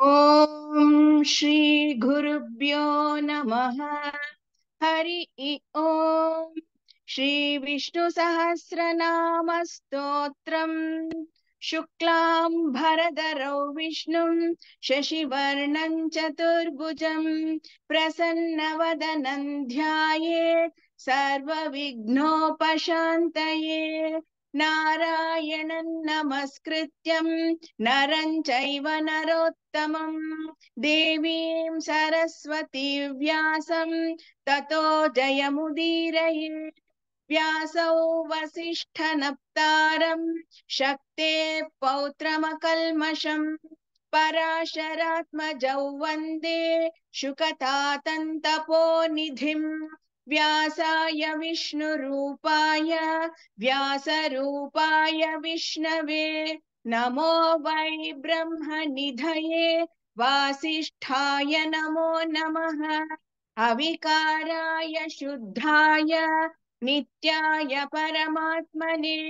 ॐ श्री गुरुभ्यो नमः। हरि ओम। श्री विष्णु सहस्रनाम स्तोत्रम्। शुक्लां भरधरौ विष्णुं शशिवर्णं चतुर्भुजं प्रसन्नवदनं ध्यायेत् सर्वविघ्नोपशान्तये। नारायणं नमस्कृत्यं नरं चैव नरोत्तमं देवीं सरस्वतीं व्यासं ततो जयमुदीरये। व्यासौ वसिष्ठनप्तारं शक्ते पौत्रमकल्मषम् पराशरात्मजौ वन्दे शुकतातन्तपोनिधिम्। व्यासाय विष्णुरूपाय व्यासरूपाय विष्णवे नमो वै ब्रह्मनिधये वासिष्ठाय नमो नमः। अविकाराय शुद्धाय नित्याय परमात्मने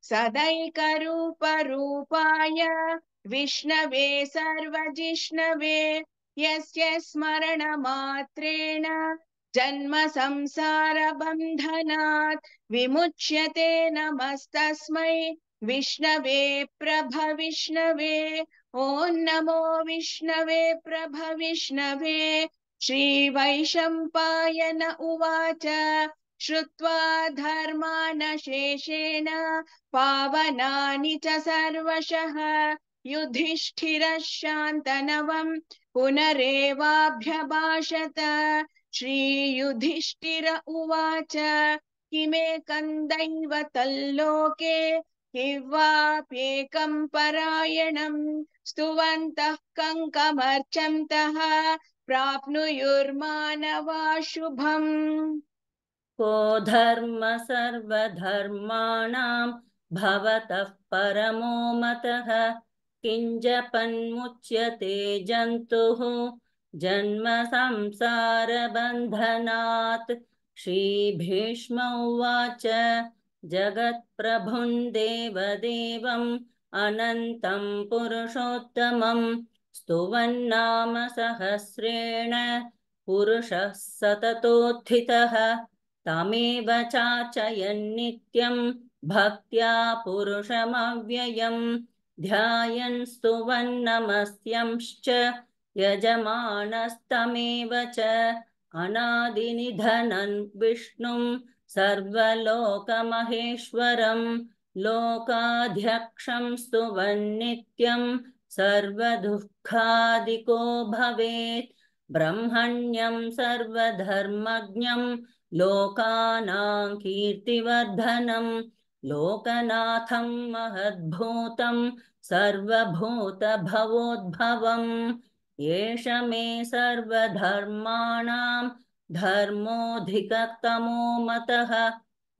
सदैकरूपरूपाय विष्णवे सर्वजिष्णवे यस्य स्मरणमात्रेण जन्म संसारबन्धनात् विमुच्यते। नमस्तस्मै विष्णवे प्रभविष्णवे। ॐ नमो विष्णवे प्रभविष्णवे। श्रीवैशम्पायन उवाच श्रुत्वा धर्मानशेषेण पावनानि च सर्वशः युधिष्ठिरः शान्तनवम् पुनरेवाभ्यभाषत। श्रीयुधिष्ठिर उवाच किमेकं दैवतल्लोके किंवाप्येकं परायणं स्तुवन्तः कङ्कमर्चन्तः प्राप्नुयुर्मानवा शुभम्। को धर्म सर्वधर्माणां भवतः परमो मतः किञ्जपन्मुच्यते जन्तुः जन्म संसारबन्धनात्। श्रीभीष्म उवाच जगत्प्रभुं देवदेवम् अनन्तं पुरुषोत्तमं स्तुवन्नाम सहस्रेण पुरुषः सततोत्थितः तमेव चार्चयन्नित्यं भक्त्या पुरुषमव्ययम् ध्यायन् स्तुवन्नमस्यंश्च यजमानस्तमेव च अनादिनिधनं विष्णुं सर्वलोकमहेश्वरं लोकाध्यक्षं स्तुवन्नित्यं सर्वदुःखादिको भवेत्। ब्रह्मण्यं सर्वधर्मज्ञं लोकानां कीर्तिवर्धनं लोकनाथं महद्भूतं सर्वभूतभवोद्भवम् एष मे सर्वधर्माणां धर्मोऽधिकतमो मतः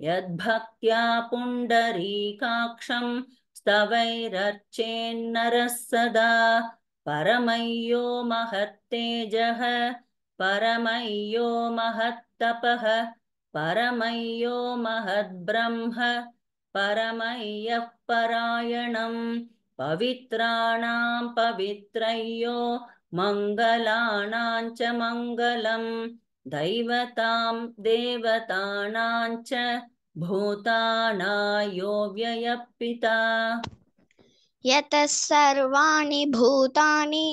यद्भक्त्या पुण्डरीकाक्षं स्तवैरर्चेन्नरः सदा परमय्यो महत्तेजः परमय्यो महत्तपः परमय्यो महद्ब्रह्म परमय्यः परायणं पवित्राणां पवित्रय्यो मङ्गलानां च मङ्गलं दैवतां देवतानां च भूतानायो व्ययः पिता। यतः सर्वाणि भूतानि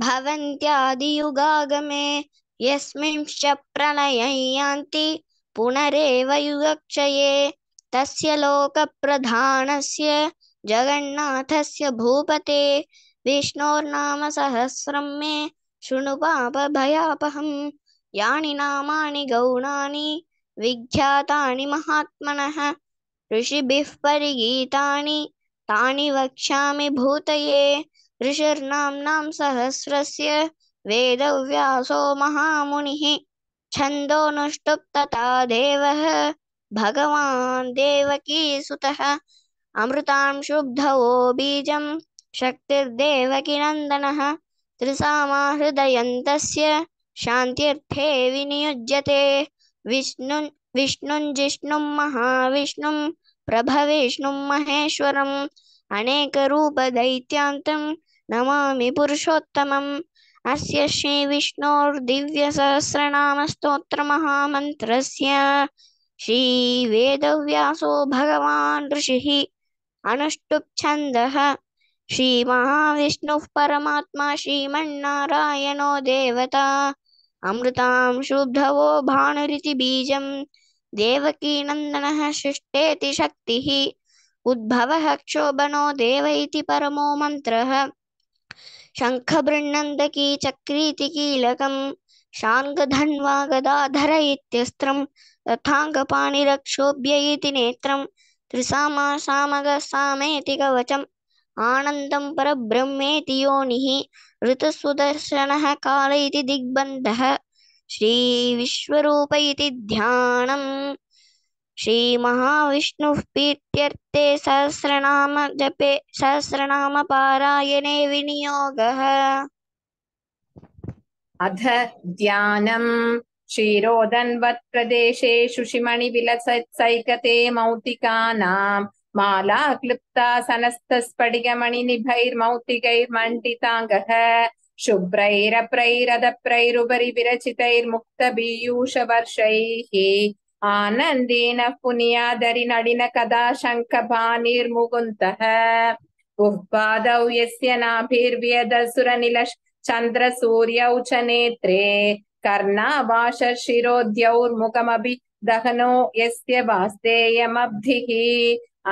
भवन्त्यादियुगागमे यस्मिंश्च प्रलयं यान्ति पुनरेव युगक्षये तस्य लोकप्रधानस्य जगन्नाथस्य भूपते विष्णोर्नाम सहस्रं मे शृणु पापभयापहम्। यानि नामानि गौणानि विख्यातानि महात्मनः ऋषिभिः परिगीतानि तानि वक्ष्यामि भूतये। ऋषिर्नाम्नां सहस्रस्य वेदव्यासो महामुनिः छन्दोनुष्टुप् तथा देवः भगवान् देवकीसुतः अमृतां शुद्धवो बीजं शक्तिर्देवकीनन्दनः त्रिसामाहृदयन्तस्य शान्त्यर्थे विनियुज्यते विष्णुं जिष्णुं महाविष्णुं प्रभविष्णुं महेश्वरम् अनेकरूपदैत्यान्तं नमामि पुरुषोत्तमम् अस्य श्रीविष्णोर्दिव्यसहस्रनामस्तोत्रमहामन्त्रस्य श्रीवेदव्यासो भगवान् ऋषिः अनुष्टुप् छन्दः श्रीमहाविष्णुः परमात्मा श्रीमन्नारायणो देवता अमृतां शुद्धवो भानुरिति बीजं देवकीनन्दनः सृष्टेति शक्तिः उद्भवः क्षोभनो देव इति परमो मन्त्रः शङ्खबृन्नन्दकी चक्रीति कीलकं शार्ङ्गधन्वा गदाधर इत्यस्त्रं तथाङ्गपाणिरक्षोभ्य इति नेत्रं त्रिसामा सामगसामेति कवचम् आनन्दं परब्रह्मेति योनिः ऋतुसुदर्शनः काल इति दिग्बन्धः श्रीविश्वरूप इति ध्यानम् श्रीमहाविष्णुः प्रीत्यर्थे सहस्रनाम पारायणे विनियोगः अथ ध्यानम् क्षीरोदन्वत् प्रदेशेषु शिमणिविलसत्सैकते मौक्तिकानां माला क्लृप्ता सनस्तस्फटिकमणिनिभैर्मौक्तिकैर्मण्डिताङ्गः शुभ्रैरप्रैरदप्रैरुपरि विरचितैर्मुक्तपीयूषवर्षैः आनन्देन पुनियादरि नडिन कदा शङ्खपाणिर्मुकुन्दः उःपादौ यस्य नाभिर्व्यदसुरनिलश चन्द्रसूर्यौ च नेत्रे कर्णावाशशिरोद्यौर्मुखमभि दहनो यस्य वास्तेयमब्धिः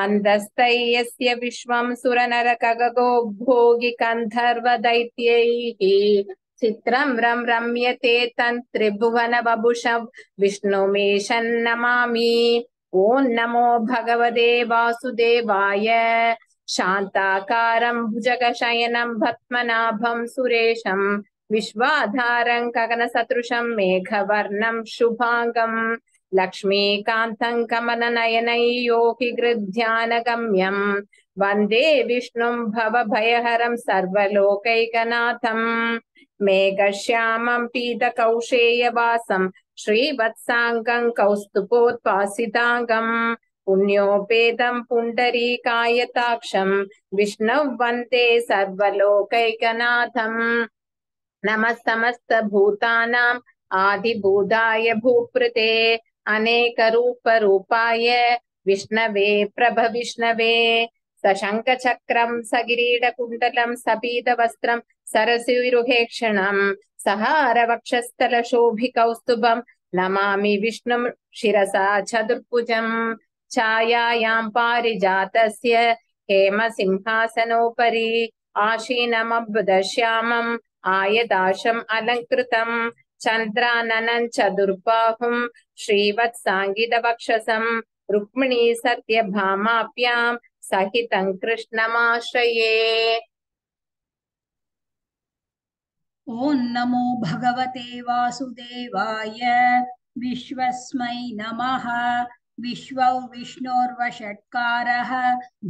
अन्धस्तै यस्य विश्वं सुरनरकगो भोगि गन्धर्वदैत्यैः चित्रं रम्यते तन्त्रिभुवन बभुषं विष्णुमीशन्नमामि ॐ नमो भगवते वासुदेवाय शान्ताकारं भुजगशयनं पद्मनाभं सुरेशं विश्वाधारं गगनसदृशं मेघवर्णं शुभाङ्गं लक्ष्मीकान्तं कमलनयनै योगिगृध्यानगम्यं वन्दे विष्णुं भवभयहरं सर्वलोकैकनाथं मेघश्यामं पीतकौशेयवासं श्रीवत्साङ्गं कौस्तुभोत्पासिताङ्गं पुण्योपेतं पुण्डरीकायताक्षं विष्णुं वन्दे सर्वलोकैकनाथं नमः समस्तभूतानाम् आदिभूताय भूप्रुते अनेकरूपरूपाय विष्णवे प्रभविष्णवे सशङ्खचक्रं सकिरीटकुण्डलं सपीतवस्त्रं सरसिरुहेक्षणं सहारवक्षस्थलशोभिकौस्तुभं नमामि विष्णुं शिरसा चतुर्भुजम् छायायां पारिजातस्य हेमसिंहासनोपरि आसीनमब्दश्यामम् आयदाशम् अलङ्कृतं चन्द्राननं चतुर्बाहुं श्रीवत्साङ्गितवक्षसं रुक्मिणी सत्यभामाभ्यां सहितं कृष्णमाश्रये। ॐ नमो भगवते वासुदेवाय विश्वस्मै नमः। विश्वौ विष्णोर्वषट्कारः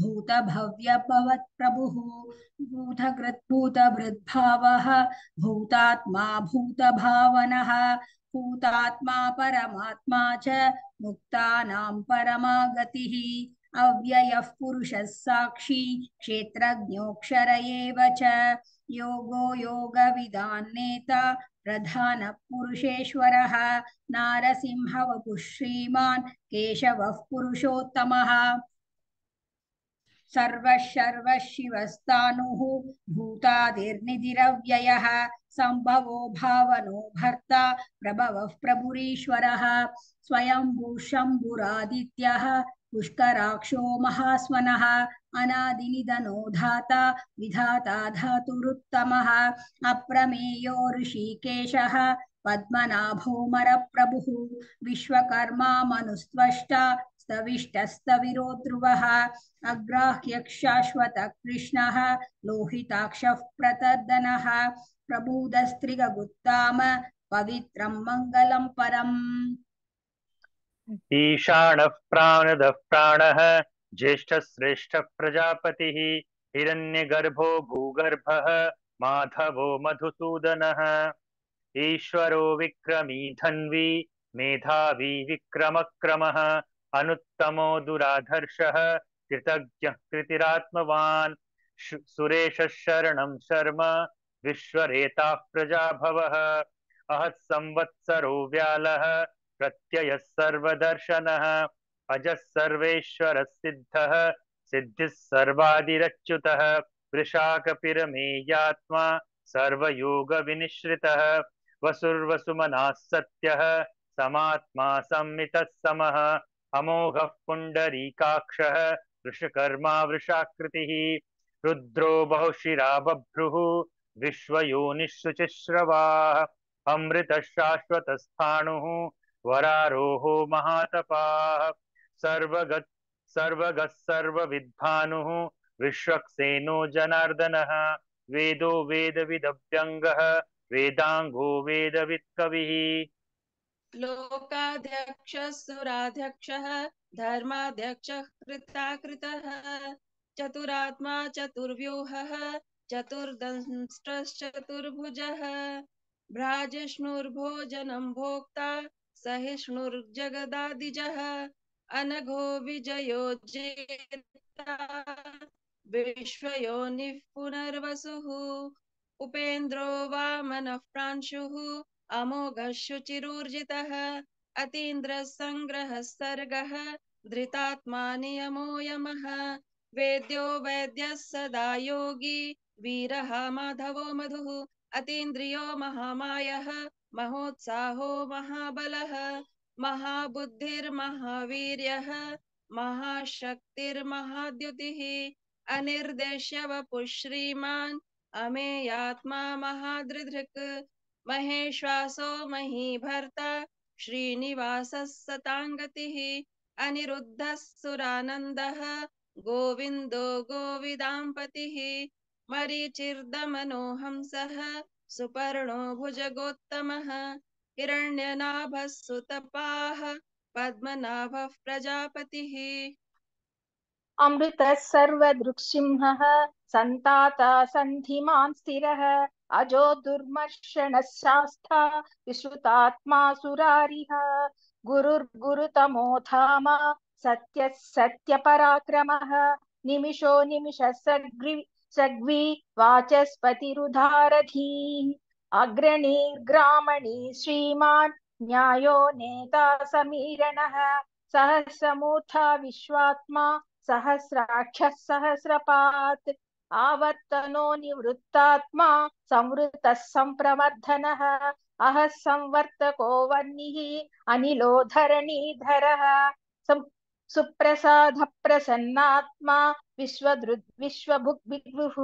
भूतभव्यभवत्प्रभुः भूतकृद्भूतभृद्भावः भूतात्मा भूतभावनः भूतात्मा परमात्मा च मुक्तानां परमा गतिः अव्ययः पुरुषः साक्षी क्षेत्रज्ञोऽक्षर एव च योगो योगविदान्नेता प्रधानपुरुषेश्वरः नारसिंहवपुः श्रीमान् केशवः पुरुषोत्तमः सर्वः शिवस्तानुः भूतादिर्निधिरव्ययः सम्भवो भावनो भर्ता प्रभवः प्रभुरीश्वरः स्वयंभू शम्भुरादित्यः पुष्कराक्षो महास्वनः अनादिनिधनो धाता विधाता धातुरुत्तमः अप्रमेयो ऋषिकेशः पद्मनाभोमरप्रभुः विश्वकर्मा मनुस्त्वष्टा स्तविष्टस्तविरो ध्रुवः अग्राह्यः शाश्वतः कृष्णः लोहिताक्षः प्रतर्दनः प्रबुधस्त्रिगुत्ताम पवित्रं मङ्गलं परम् ईशानः प्राणदः प्राणः ज्येष्ठः श्रेष्ठः प्रजापतिः हिरण्यगर्भो भूगर्भः माधवो मधुसूदनः ईश्वरो विक्रमी धन्वी मेधावी विक्रमक्रमः अनुत्तमो दुराधर्षः कृतज्ञः कृतिरात्मवान् सुरेश शरणं शर्म विश्वरेताः प्रजाभवः अहः संवत्सरो व्यालः प्रत्ययः सर्वदर्शनः अजः सर्वेश्वरः सिद्धः सिद्धिः सर्वादिरच्युतः वृषाकपिरमेयात्मा सर्वयोगविनिश्रितः वसुर्वसुमनः सत्यः समात्मा संमितः समः अमोघः पुण्डरीकाक्षः वृषकर्मा वृषाकृतिः रुद्रो बहुशिरा बभ्रुः विश्वयोनिःशुचिश्रवाः अमृतः शाश्वतस्थाणुः वरारोहो महातपाः सर्वगः सर्वविद्भानुः विश्वक्सेनो जनार्दनः वेदो वेदविदव्यङ्गः वेदांगो वेदवित्कविः लोकाध्यक्षः सुराध्यक्षः धर्माध्यक्षः कृताकृतः चतुरात्मा चतुर्व्यूहः चतुर्दंष्ट्रश्चतुर्भुजः भ्राजिष्णुर्भोजनं भोक्ता सहिष्णुर्जगदादिजः अनघो विजयो जेता विश्वयोनिः पुनर्वसुः उपेन्द्रो वामनः प्रांशुः अमोघः शुचिरूर्जितः अतीन्द्रः सङ्ग्रहः सर्गः धृतात्मा नियमो यमः वेद्यो वैद्यः सदा योगी वीरः माधवो मधुः अतीन्द्रियो महामायः महोत्साहो महाबलः महाबुद्धिर्महावीर्यः महाशक्तिर्महाद्युतिः अनिर्देश्य वपुः श्रीमान् अमेयात्मा महादृधृक् महेश्वासो महीभर्ता श्रीनिवासः सताङ्गतिः अनिरुद्धः सुरानन्दः गोविन्दो गोविदाम्पतिः मरीचिर्दमनो हंसः सुपर्णो भुजगोत्तमः हिरण्यनाभः सुतपाः पद्मनाभः प्रजापतिः अमृतः सर्वदृक्सिंहः सन्ताता सन्धिमान् स्थिरः अजो दुर्मर्षणः शास्ता विश्रुतात्मा सुरारिः गुरुर्गुरुतमो धाम सत्यः सत्यपराक्रमः निमिषो निमिषः सग्वी वाचस्पतिरुधारधीः अग्रणीर्ग्रामणी श्रीमान् न्यायो नेता समीरणः सहस्रमूर्धा विश्वात्मा सहस्राक्षः सहस्रपात् आवर्तनो निवृत्तात्मा संवृतः संप्रवर्धनः अहः संवर्तको वह्निः अनिलो धरणीधरः सुप्रसाद प्रसन्नात्मा विश्वभुग्विभुः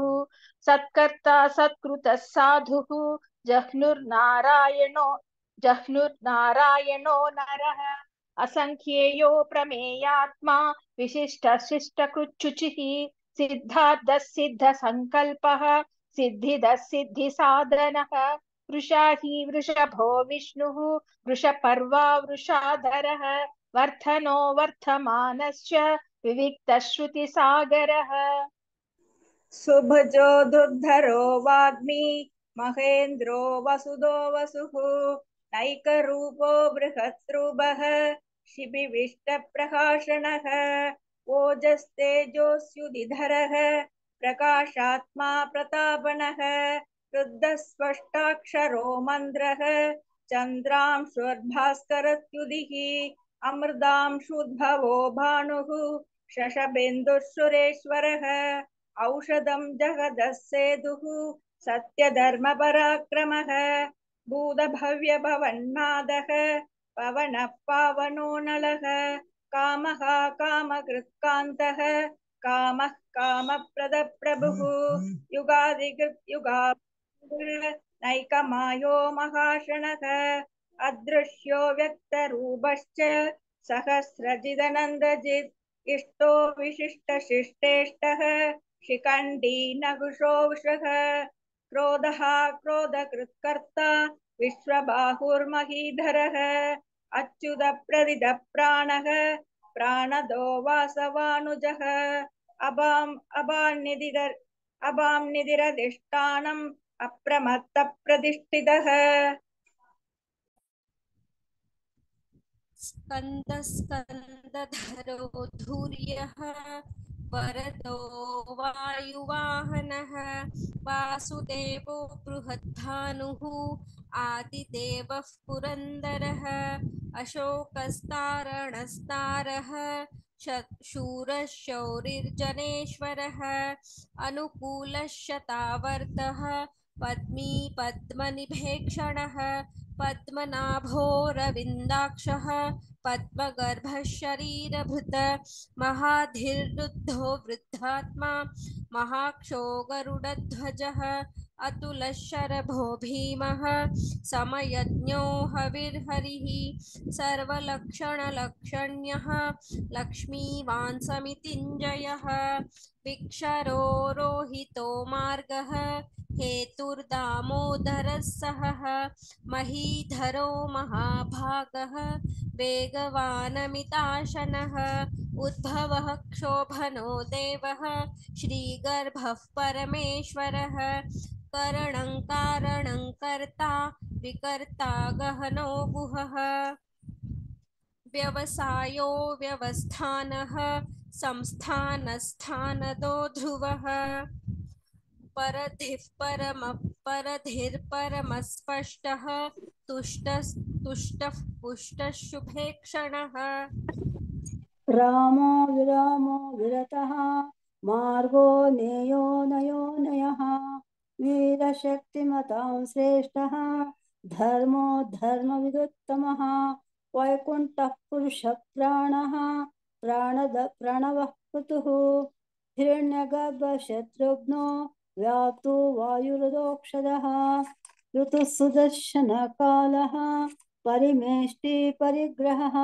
सत्कर्ता सत्कृतः साधुः जह्नुर्नारायणो नरः असंख्येयो प्रमेयात्मा विशिष्टशिष्टकृच्छुचिः सिद्धार्थः सिद्धसङ्कल्पः सिद्धिदः सिद्धिसाधनः वृषाही वृषभो विष्णुः वृषपर्वा वृषाधरः वर्धनो वर्धमानश्च विविक्तश्रुतिसागरः सुभजो दुर्धरो वाग्मी महेन्द्रो वसुदो वसुः नैकरूपो बृहत्रूपः शिबिविष्टप्रकाशनः ओजस्तेजोऽस्युदिधरः प्रकाशात्मा प्रतापनः रुद्धस्पष्टाक्षरो मन्द्रः चन्द्रांशुर्भास्करत्युदिः अमृतांशुद्भवो भानुः शशबेन्दुः सुरेश्वरः औषधं जगदः सेतुः सत्यधर्मपराक्रमः भूतभव्यभवन्नादः पवनः पावनो नलः कामः कामकृत्कान्तः कामः कामप्रदप्रभुः युगादिकृत्युगा नैकमायो महाशनः अदृश्यो व्यक्तरूपश्च सहस्रजिदनन्दजित् इष्टो विशिष्टशिष्टेष्टः शिखण्डी नहुषो वृषः क्रोधः क्रोधकृत्कर्ता विश्वबाहुर्महीधरः अच्युतप्रदितप्राणः प्राणदो वासवानुजः अभां निधिरधिष्ठानम् अप्रमत्तप्रतिष्ठितः स्कन्दधरो धूर्यः वरदो वायुवाहनः वासुदेवो बृहद्भानुः आदिदेवः पुरन्दरः अशोकस्तारणस्तारः शूरः शौरिर्जनेश्वरः अनुकूलः शतावर्तः पद्मी पद्मनिभेक्षणः पद्मनाभोरविन्दाक्षः पद्मगर्भः शरीरभृत महाधीर्वृद्धो वृद्धात्मा महाक्षो गरुडध्वजः अतुलः शरभो भीमः समयज्ञो हविर्हरिः सर्वलक्षणलक्षण्यः लक्ष्मीवान् समितिञ्जयः विक्षरो रोहितो मार्गः हेतुर्दामोदरः सहः महीधरो महाभागः वेगवानमिताशनः उद्भवः क्षोभनो देवः श्रीगर्भः परमेश्वरः करणं कारणं कर्ता विकर्ता गहनो गुहः व्यवसायो व्यवस्थानः संस्थानस्थानदो ध्रुवः परधिर्परमस्पष्टः तुष्टः पुष्टः शुभेक्षणः रामो विरामो विरतः मार्गो नेयो नयो नयः वीरशक्तिमतां श्रेष्ठः धर्मो धर्मविदुत्तमः वैकुण्ठः पुरुषप्राणः प्रणवः पृथुः हिरण्यगर्भशत्रुघ्नो व्याप्तो वायुरदोक्षदः ऋतुः सुदर्शनकालः परिमेष्टि परिग्रहः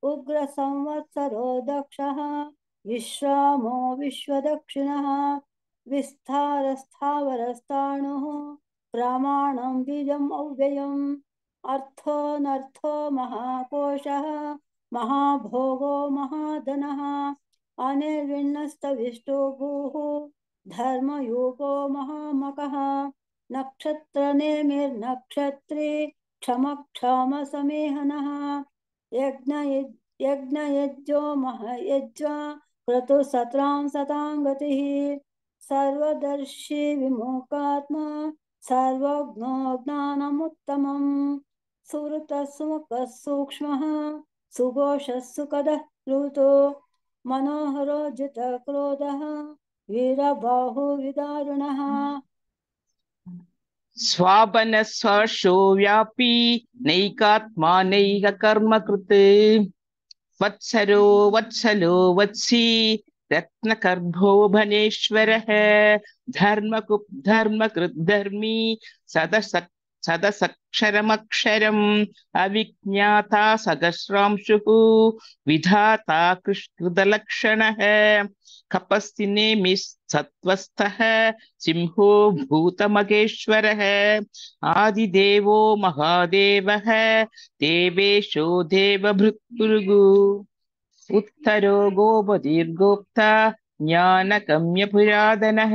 उग्रसंवत्सरो दक्षः विश्रामो विश्वदक्षिणः विस्तारस्थावरस्ताणुः प्रमाणं बीजम् अव्ययम् अर्थोऽनर्थो महाकोशः महाभोगो महाधनः अनिर्विण्णस्तविष्टो भूः धर्मयोगो महामकः नक्षत्रनेमिर्नक्षत्रे क्षमक्षामसमेहनः यज्ञयज्ञो महयज्वा क्रतुः सत्रां सतां गतिः सर्वदर्शी विमुखात्मा सर्वज्ञो ज्ञानमुत्तमम् सुहृतः सुमुखः सूक्ष्मः सुघोषः सुखदः प्लुतो मनोहरो जितक्रोधः वीरबाहुविदारुणः स्वापनस्पर्शो व्यापी नैकात्मा नैककर्मकृत् वत्सरो वत्सलो वत्सी रत्नकर्भो भनेश्वरः धर्मकृद्धर्मी सदसक्षरमक्षरम् अविज्ञाता सदस्रांशुः विधाता कृष्कृतलक्षणः कपस्तिनेमि सत्त्वस्थः सिंहो भूतमगेश्वरः आदिदेवो महादेवः देवेशो देवभृत्पुरुगु उत्तरो गोपतिर्गोप्ता ज्ञानगम्यपुरादनः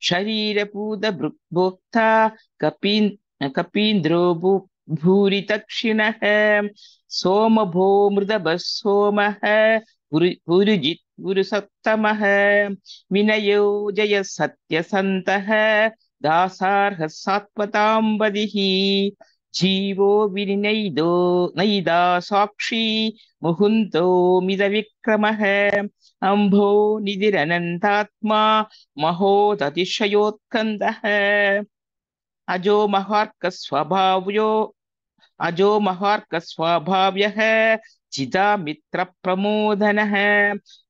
शरीरपूतभृग्भोक्ता कपीन्द्रो भूरिदक्षिणः सोमभो मृदभः सोमः पुरुजित् पुरुषोत्तमः विनयो जय सत्यसन्तः दासार्हः सात्वताम्बदिः जीवो विनिनैदो नैदा साक्षी मुहुन्तो मिदविक्रमः अम्भो निधिरनन्तात्मा महोदतिशयोत्कन्दः अजो महार्कस्वभाव्यः चिदामित्रप्रमोदनः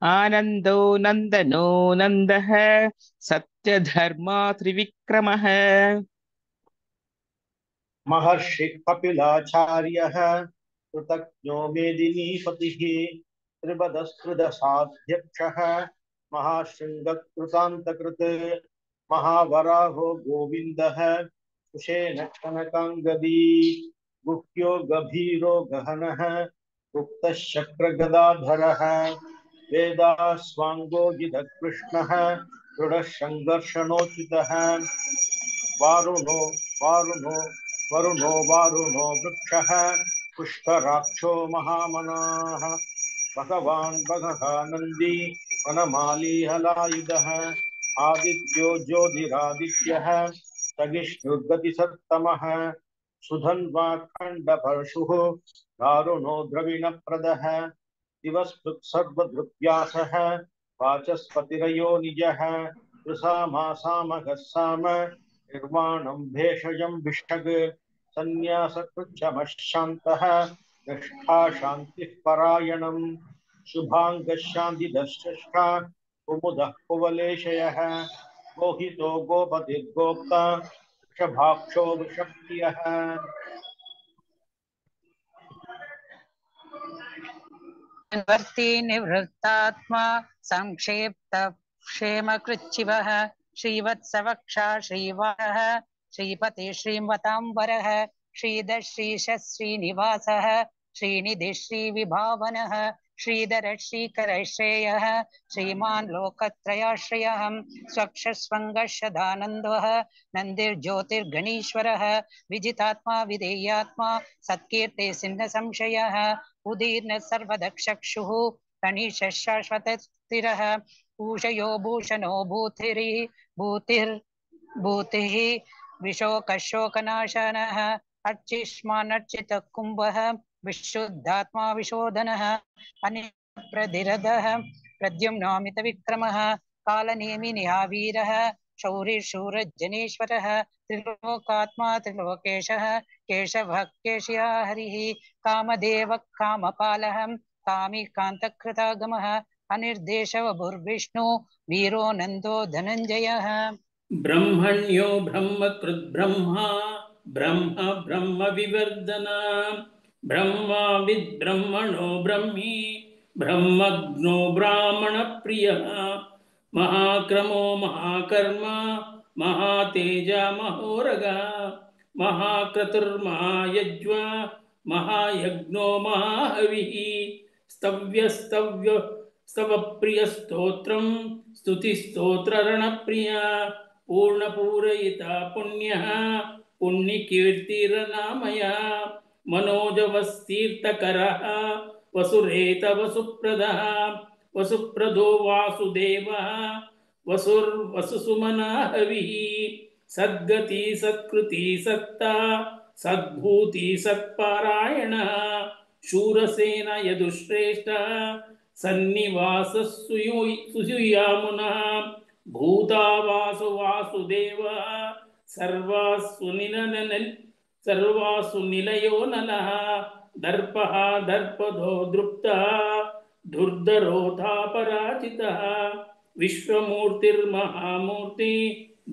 आनन्दो नन्दनो नन्दः सत्यधर्मा त्रिविक्रमः महर्षि कपिलाचार्यः कृतज्ञो मेदिनीपतिः त्रिपदस्कृतसाध्यक्षः महाशृङ्गकृतान्तकृत् महावराहो गोविन्दः कुशेन कनकाङ्गदी गुह्यो गभीरो गहनः गुप्तः शक्रगदाधरः वेदास्वाङ्गोजितकृष्णः दृढः सङ्घर्षणोचितः वरुणो वृक्षः पुष्कराक्षो महामनाः भगवान् भगः नन्दी वनमाली हलायुधः आदित्यो ज्योतिरादित्यः सगिष्णुर्गतिसत्तमः सुधन्वा खण्डपर्शुः दारुणो द्रविणप्रदः दिवस्पृक् सर्वदृप्यासः वाचस्पतिरयो निजः वृषामासामगः साम निर्वाणं भेषजं भिषग् सन्न्यासकृच्छमशान्तः निष्ठा शान्तिः परायणं शुभाङ्गशान्तिदश्चष्टा कुमुदः कुवलेशयः गोहितो गोपतिर्गोप्ता वृषभाक्षो वृषप्रियः वर्ती निवृत्तात्मा संक्षेप्त क्षेमकृच्छिवः श्रीवत्सवक्षा श्रीवाहः श्रीपति श्रीमताम्बरः श्रीधर श्रीशः श्रीनिवासः श्रीनिधि श्रीविभावनः श्रीधर श्रीकर श्रेयः श्रीमान् लोकत्रयाश्रयः स्वक्षस्वङ्गशदानन्दः नन्दिर्ज्योतिर्गणीश्वरः विजितात्मा विधेयात्मा सत्कीर्ते सिन्न संशयः उदीर्न सर्वदक्षक्षुः तनिषः शाश्वतस्थिरः पूषयो भूषणो भूतिः विशोकशोकनाशनः अर्चिष्मानर्चितः कुम्भः विशुद्धात्मा विशोधनः अनिप्रधिरदः प्रद्युम्नामितविक्रमः कालनेमिनिहावीरः शौरिशूरजनेश्वरः त्रिलोकात्मा त्रिलोकेशः केशवः केशया हरिः कामदेवः कामपालः कामिकान्तकृतागमः अनिर्देशवभुर्विष्णु वीरो नन्दो धनञ्जयः ब्रह्मण्यो ब्रह्मकृद्ब्रह्मा ब्रह्म ब्रह्म विवर्धना ब्रह्माविद्ब्रह्मणो ब्रह्मी ब्रह्मज्ञो ब्राह्मणप्रियः महाक्रमो महाकर्म महातेजा महोरगः महाक्रतुर्महायज्वा महायज्ञो महाहविः स्तवप्रियस्तोत्रं स्तुतिस्तोत्ररणप्रिया पूर्णपूरयिता पुण्यः पुण्यकीर्तिरनामया मनोजवस्तीर्थकरः वसुरेत वसुप्रदः वसुप्रदो वासुदेवः वसुसुमना हविः सद्गति सत्कृति सत्ता सद्भूति सत्पारायणः शूरसेन यदुश्रेष्ठः सन्निवासः सुयूयामुनः भूतावासु वासुदेवः सर्वासु निलयो नलः दर्पः दर्पदो दृप्तः धुर्धरोधापराजितः विश्वमूर्तिर्महामूर्ति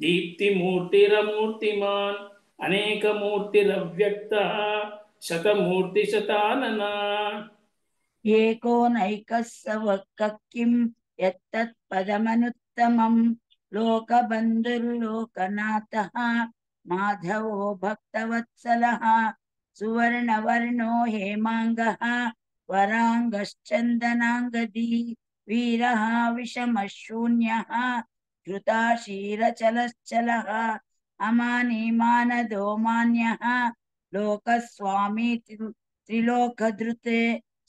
दीप्तिमूर्तिरमूर्तिमान् अनेकमूर्तिरव्यक्तः शतमूर्तिशतानना एको नैकः सवक्कः किं यत्तत्पदमनुत्तमं लोकबन्धुर्लोकनाथः माधवो भक्तवत्सलः सुवर्णवर्णो हेमाङ्गः वराङ्गश्चन्दनाङ्गदी वीरः विषमशून्यः धृताशीरचलश्चलः अमानिमानदो मान्यः लोकस्वामी त्रिलोकधृते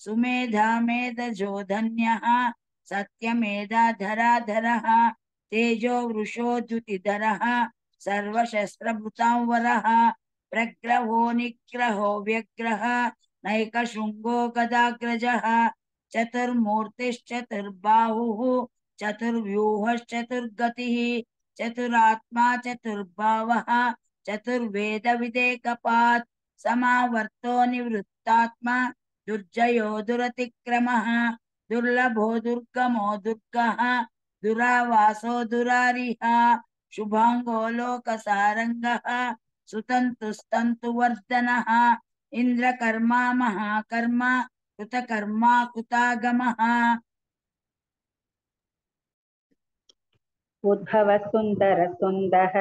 सुमेधा मेधजो धन्यः सत्यमेधाधराधरः तेजो वृषो द्युतिधरः सर्वशस्त्रभृतांवरः प्रग्रहो निग्रहो व्यग्रः नैकशृङ्गो गदाग्रजः चतुर्मूर्तिश्चतुर्बाहुः चतुर्व्यूहश्चतुर्गतिः चतुरात्मा चतुर्भावः चतुर्वेदविदेकपात् समावर्तो निवृत्तात्मा दुर्जयो दुरतिक्रमः दुर्लभो दुर्गमो दुर्गः दुरावासो दुरारिः शुभांगो लोकसारंगः सुतन्तुस्तन्तुवर्धनः इंद्रकर्मा महाकर्मा कृतकर्मा कृतागमः उद्भवः सुन्दरसुन्दः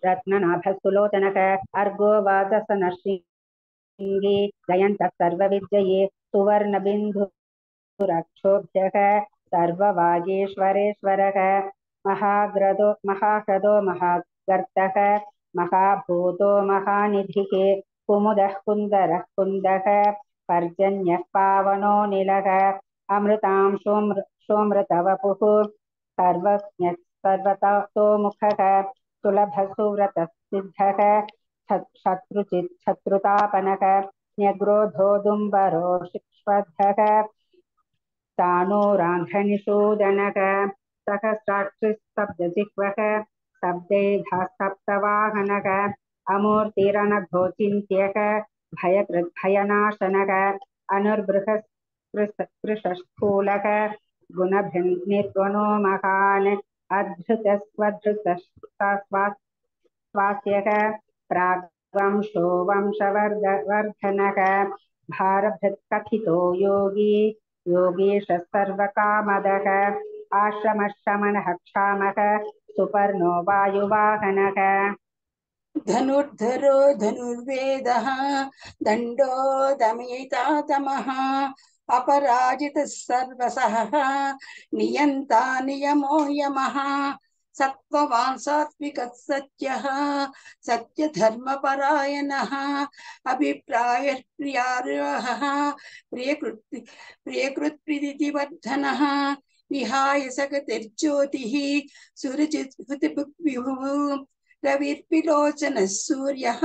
रत्ननाभसुलोचनः अर्गो वाससनशृङ्गी जयन्तः सर्वविद्यये सुवर्णबिन्धुरक्षोभ्यः सर्ववागीश्वरेश्वरः महाह्रदो महागर्तः महाभूतो महानिधिः कुमुदः कुन्दरः कुन्दः पर्जन्यः पावनो निलः अमृतांशोऽमृतवपुः सर्वज्ञः सर्वतोमुखः सुलभसुव्रतः सिद्धः शत्रुचित् शत्रुतापनः न्यग्रोधोदुम्बरो शिक्ष्वद्धः तानोरान्ध्रनिषूदनः सहस्राक्षिस्तब्धजिह्वः शब्दैधास्तप्तवाहनः अमूर्तिरनघोचिन्त्यः भयनाशनः अनुर्बृहस्पृशस्थूलः गुणभिर्निर्गुणो महान् अधृतस्वधृतस्वास्यः प्राग्वंशो वंशवर्धनः भारभृत्कथितो योगी योगीश सर्वकामदः आश्रमशमनः क्षामः सुपर्णो वायुवाहनः धनुर्धरो धनुर्वेदः दण्डो दमयितातमः अपराजितः सर्वसः नियन्ता नियमो यमः सत्त्ववान् सात्विकः सत्यः सत्यधर्मपरायणः अभिप्रायः प्रियार्यः प्रियकृत्प्रीतिवर्धनः विहाय सगतिर्ज्योतिः सुरजित्विभुः रविर्विलोचनः सूर्यः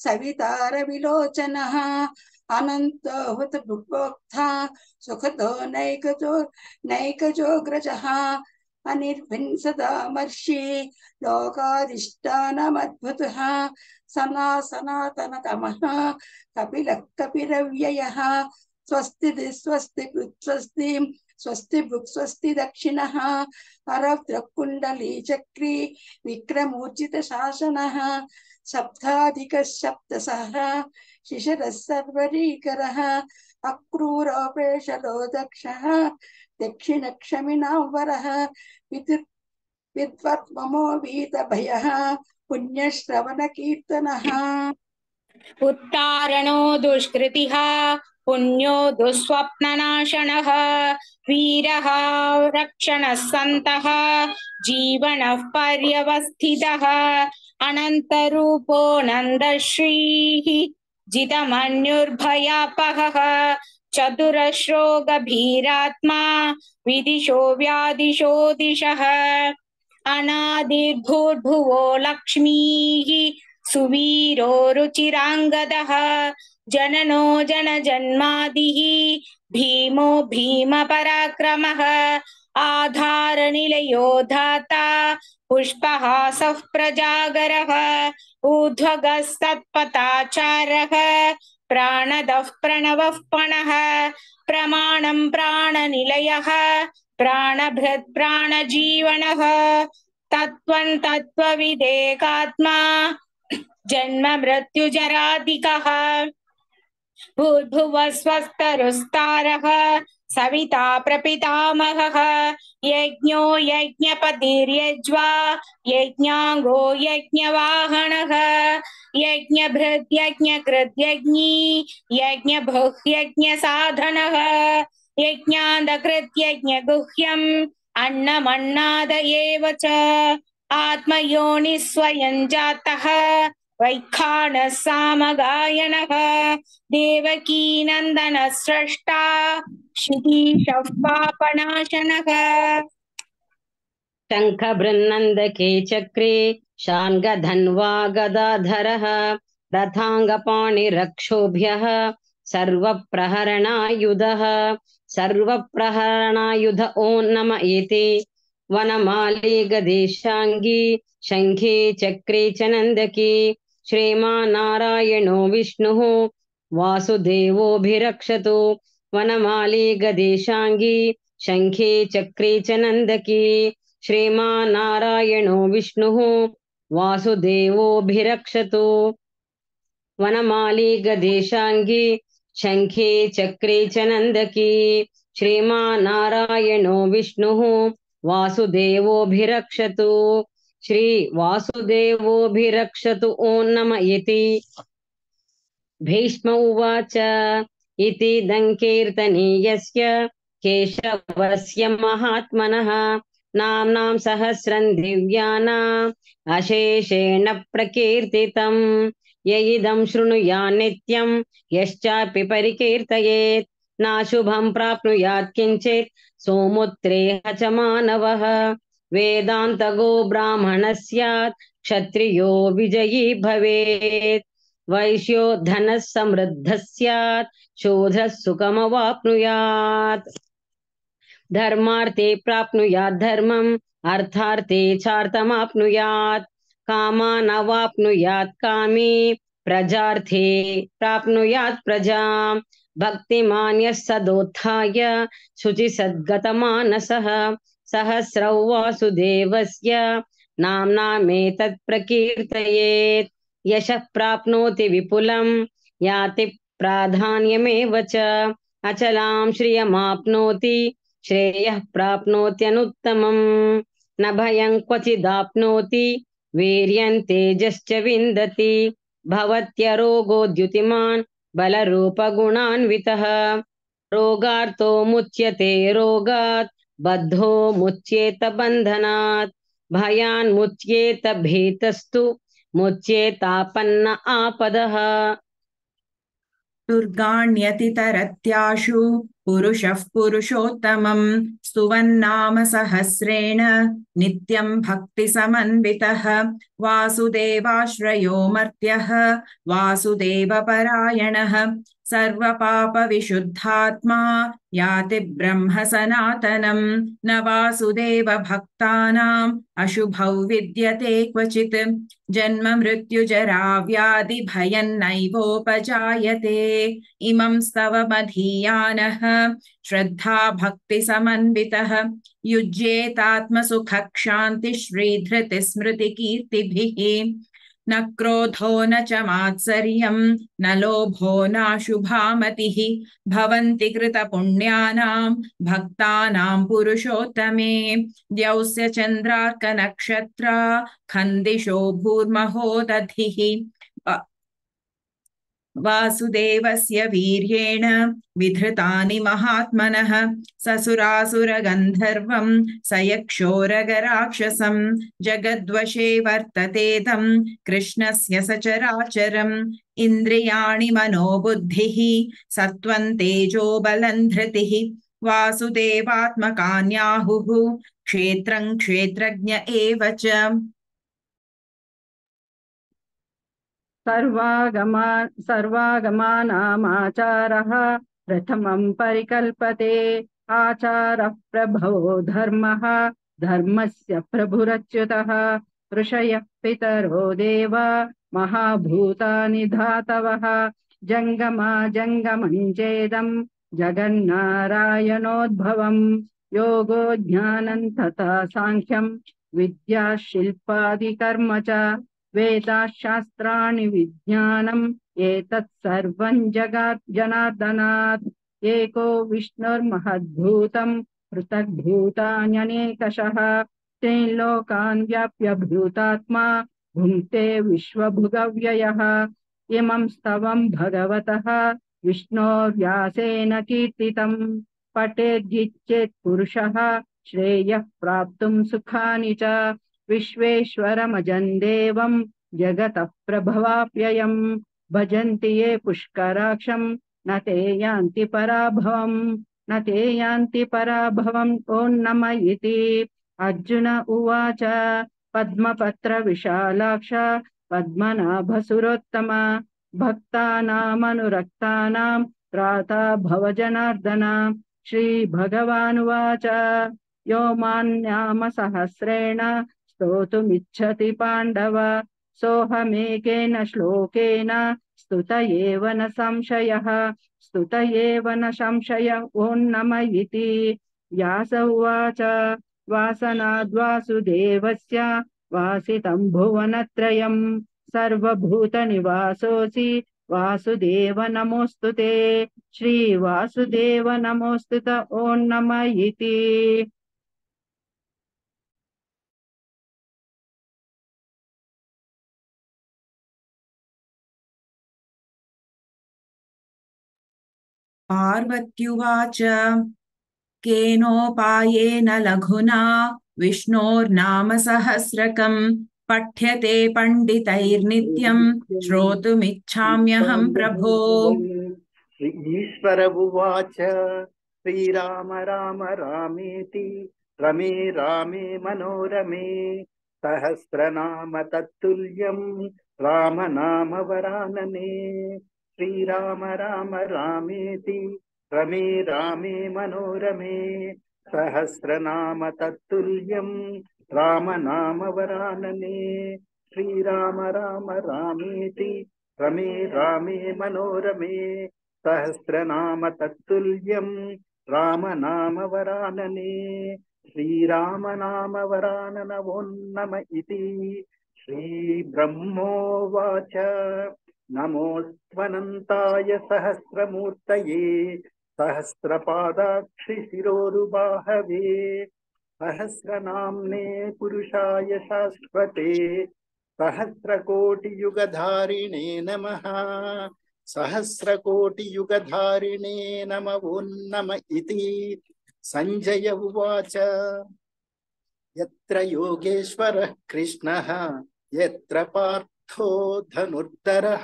सवितारविलोचनः अनन्तो हुतभुक्ता सुखदो नैकजोग्रजः अनिर्भिन्सदामर्षि लोकाधिष्ठानमद्भुतः सनातनतमः कपिलः कपिरव्ययः स्वस्ति स्वस्ति स्वस्ति स्वस्ति भुक् स्वस्ति दक्षिणः अरवृकुण्डली चक्री विक्रमोचित शासनः सप्ताधिकः सप्तसः शिशिरः सर्वरीकरः अक्रूरोपेशलो दक्षः दक्षिणक्षमिणावरः विद्वत्ममो वीतभयः पुण्यश्रवणकीर्तनः उत्तारणो दुष्कृतिः पुण्यो दुःस्वप्ननाशनः वीरः रक्षणः सन्तः जीवनः पर्यवस्थितः अनन्तरूपो नन्दश्रीः जितमन्युर्भयापहः चतुरश्रो गभीरात्मा विदिशो व्यादिशो दिशः अनादिर्भूर्भुवो लक्ष्मीः सुवीरो रुचिराङ्गदः जननो जनजन्मादिः भीमो भीमपराक्रमः आधारनिलयो धाता पुष्पहासः प्रजागरः ऊर्ध्वगस्तत्पथाचारः प्राणदः प्रणवः पणः प्रमाणं प्राणनिलयः प्राणभृत् प्राणजीवनः तत्त्वं तत्त्वविदेकात्मा जन्म मृत्युजरादिकः भूर्भुवः स्वस्तरुस्तारः सविता प्रपितामहः यज्ञो यज्ञपतिर्यज्वा यज्ञाङ्गो यज्ञवाहनः यज्ञभृत् यज्ञकृत् यज्ञी यज्ञभुः यज्ञसाधनः यज्ञान्तकृत् यज्ञगुह्यम् अन्नमन्नाद एव च आत्मयोनिः स्वयं जातः वैखानः सामगायनः देवकी नन्दनः स्रष्टा क्षितीशः पापनाशनः शङ्खबृन्नन्दके चक्रे शार्ङ्गधन्वा गदाधरः रथाङ्गपाणिरक्षोभ्यः सर्वप्रहरणायुधः सर्वप्रहरणायुध ॐ नम एते वनमाली गदेशाङ्गी शङ्खे चक्रे च नन्दकी श्रीमान्नारायणो विष्णुः वासुदेवोऽभिरक्षतु वनमाली गदेशाङ्गी शङ्खे चक्रे च नन्दकी श्रीमान्नारायणो विष्णुः वासुदेवोऽभिरक्षतु वनमाली गदेशाङ्गी शङ्खे चक्रे च नन्दकी श्रीमान्नारायणो विष्णुः वासुदेवोऽभिरक्षतु श्री वासुदेवोऽभिरक्षतु ॐ नम इति भीष्म उवाच इति दङ्कीर्तनीयस्य केशवस्य महात्मनः नाम्नां सहस्रं दिव्यानाम् अशेषेण प्रकीर्तितम् य इदं शृणुयात् नित्यं यश्चापि परिकीर्तयेत् नाशुभं प्राप्नुयात् किञ्चित् सोमुत्रेह च मानवः वेदान्तगो ब्राह्मणः स्यात् क्षत्रियो विजयी भवेत् वैश्यो धनः समृद्धः स्यात् शूद्रः सुखमवाप्नुयात् धर्मार्थे प्राप्नुयात् धर्मम् अर्थार्थे चार्थमाप्नुयात् कामानवाप्नुयात् कामी प्रजार्थे प्राप्नुयात् प्रजाम् भक्तिमान् यः सदोत्थाय शुचिसद्गतमानसः सहस्रौ वासुदेवस्य नाम्नामेतत् प्रकीर्तयेत् यशः प्राप्नोति विपुलं याति प्राधान्यमेव च अचलां श्रियमाप्नोति श्रेयः प्राप्नोत्यनुत्तमम् न भयं क्वचिदाप्नोति वीर्यं तेजश्च विन्दति भवत्यरोगो द्युतिमान् बलरूपगुणान्वितः रोगार्तो मुच्यते रोगात् बद्धो मुच्येत बन्धनात् भयान्मुच्येत भीतस्तु मुच्येतापन्न आपदः दुर्गाण्यतितरत्याशु पुरुषः पुरुषोत्तमम् स्तुवन्नाम सहस्रेण नित्यं भक्तिसमन्वितः वासुदेवाश्रयो मर्त्यः वासुदेवपरायणः सर्वपापविशुद्धात्मा याति ब्रह्म सनातनम् न वासुदेव भक्तानाम् अशुभौ विद्यते क्वचित् जन्म मृत्युजरा व्याधि भयन्नैवोपजायते इमं स्तवमधीयानः श्रद्धा भक्तिसमन्वितः युज्येतात्मसुखक्षान्तिश्रीधृतिस्मृतिकीर्तिभिः न क्रोधो न च मात्सर्यं न लोभो नाशुभामतिः भवन्ति कृतपुण्यानां भक्तानां पुरुषोत्तमे द्यौस्य चन्द्रार्कनक्षत्रा खन्दिशो भूर्महो दधिः वासुदेवस्य वीर्येण विधृतानि महात्मनः ससुरासुरगन्धर्वं सयक्षोरगराक्षसं जगद्वशे वर्ततेदं कृष्णस्य सचराचरम् इन्द्रियाणि मनोबुद्धिः सत्त्वं तेजो बलं धृतिः वासुदेवात्मकान्याहुः क्षेत्रं क्षेत्रज्ञ एव च सर्वागमानामाचारः प्रथमं परिकल्पते आचारः प्रभवो धर्मः धर्मस्य प्रभुरच्युतः ऋषयः पितरो देव महाभूतानि धातवः जङ्गमं चेदं जगन्नारायणोद्भवम् योगो ज्ञानं तथा साङ्ख्यं विद्या शिल्पादिकर्म च वेदाशास्त्राणि विज्ञानम् एतत् सर्वं जनार्दनात् एको विष्णुर्महद्भूतं पृथग्भूतान्यनेकशः त्रीन् लोकान् व्याप्य भूतात्मा भुङ्क्ते विश्वभुगव्ययः इमं स्तवं भगवतः विष्णोर्व्यासेन कीर्तितं पठेद्येत् पुरुषः श्रेयः प्राप्तुं सुखानि च विश्वेश्वरमजं देवं जगतः प्रभवाप्ययम् भजन्ति ये पुष्कराक्षं न ते यान्ति पराभवम् ॐ नमः इति अर्जुन उवाच पद्मपत्रविशालाक्ष पद्मनाभसुरोत्तम भक्तानामनुरक्तानां त्राता भव जनार्दन श्रीभगवानुवाच यो मान्नाम सहस्रेण स्तोतुमिच्छति पाण्डव सोऽहमेकेन श्लोकेन स्तुत एव न संशय ॐ नमः इति व्यास उवाच वासनाद्वासुदेवस्य वासितं भुवनत्रयं सर्वभूतनिवासोऽसि वासुदेव नमोऽस्तु ते श्रीवासुदेव नमोऽस्तु ते ॐ नमः इति पार्वत्युवाच केनोपायेन लघुना विष्णोर्नाम सहस्रकं पठ्यते पण्डितैर्नित्यं श्रोतुमिच्छाम्यहं प्रभो ईश्वर उवाच श्रीराम राम रामेति रमे रामे मनोरमे सहस्रनाम तत्तुल्यं रामनाम वरानने श्रीराम राम रामेति रमे रामे मनोरमे सहस्रनाम तत्तुल्यं रामनाम वरानने श्रीराम राम रामेति रमे रामे मनोरमे सहस्रनाम तत्तुल्यं रामनाम वरानने श्रीराम नाम वरानन वोन्नम इति श्रीब्रह्मोवाच नमोऽस्त्वनन्ताय सहस्रमूर्तये सहस्रपादाक्षि शिरोरुबाहवे सहस्रनाम्ने पुरुषाय शाश्वते सहस्रकोटियुगधारिणे नमः सहस्रकोटियुगधारिणे नमो नम इति संजय उवाच यत्र योगेश्वरः कृष्णः यत्र पार्थो धनुर्धरः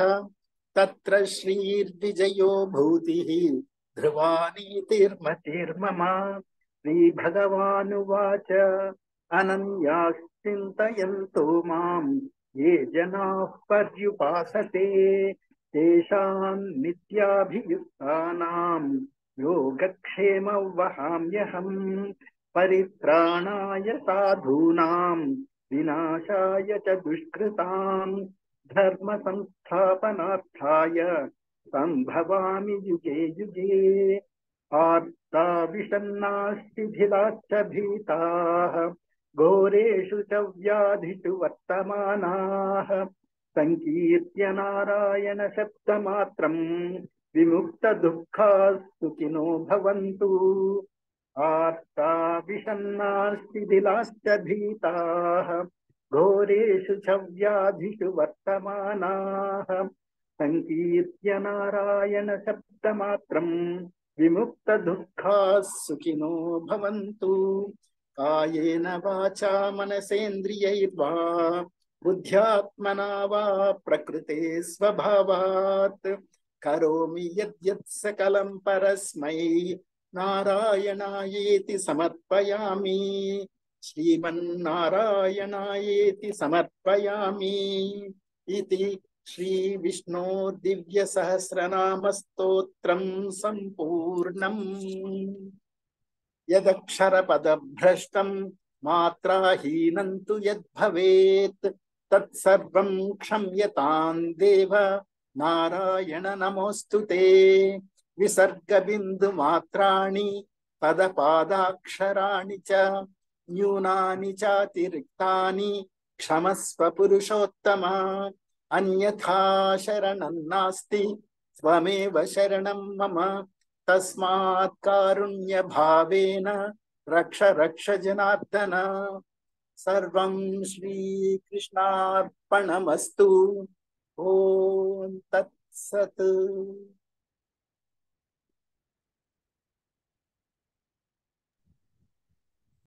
तत्र श्रीर्विजयो भूतिः ध्रुवा नीतिर्मतिर्मम श्रीभगवानुवाच अनन्याश्चिन्तयन्तो मां ये जनाः पर्युपासते तेषां नित्याभियुक्तानां योगक्षेमं वहाम्यहम् परित्राणाय साधूनां विनाशाय च दुष्कृतां धर्म संस्थापनार्थाय संभवामि युगे युगे आर्ता विषण्णाश्चिधिलाश्च भीताः घोरेषु च व्याधिषु वर्तमानाः संकीर्त्य नारायण शब्दमात्रं विमुक्तदुःखाः सुखिनो भवन्तु आर्ता विषण्णाश्चिधिलाश्च भीताः घोरेषु च व्याधिषु वर्तमानाः संकीर्त्य नारायण शब्दमात्रं विमुक्तदुःखाः सुखिनो भवन्तु कायेन वाचा मनसेन्द्रियैर्वा बुद्ध्यात्मना वा प्रकृते स्वभावात् करोमि यद्यत् सकलं परस्मै नारायणायेति समर्पयामि श्रीमन्नारायणायेति समर्पयामि इति श्री विष्णु दिव्य सहस्रनाम स्तोत्रं संपूर्णम् यदक्षरपदभ्रष्टं मात्राहीनं तु यद्भवेत् तत्सर्वं क्षम्यतां देव नारायण नमोऽस्तु ते विसर्गबिन्दुमात्राणि पदपादाक्षराणि च न्यूनानि चातिरिक्तानि क्षमस्व पुरुषोत्तम अन्यथा शरणं नास्ति त्वमेव शरणं मम तस्मात् कारुण्य भावेन रक्ष रक्ष जनार्दन सर्वं श्रीकृष्णार्पणमस्तु ओम तत्सत्।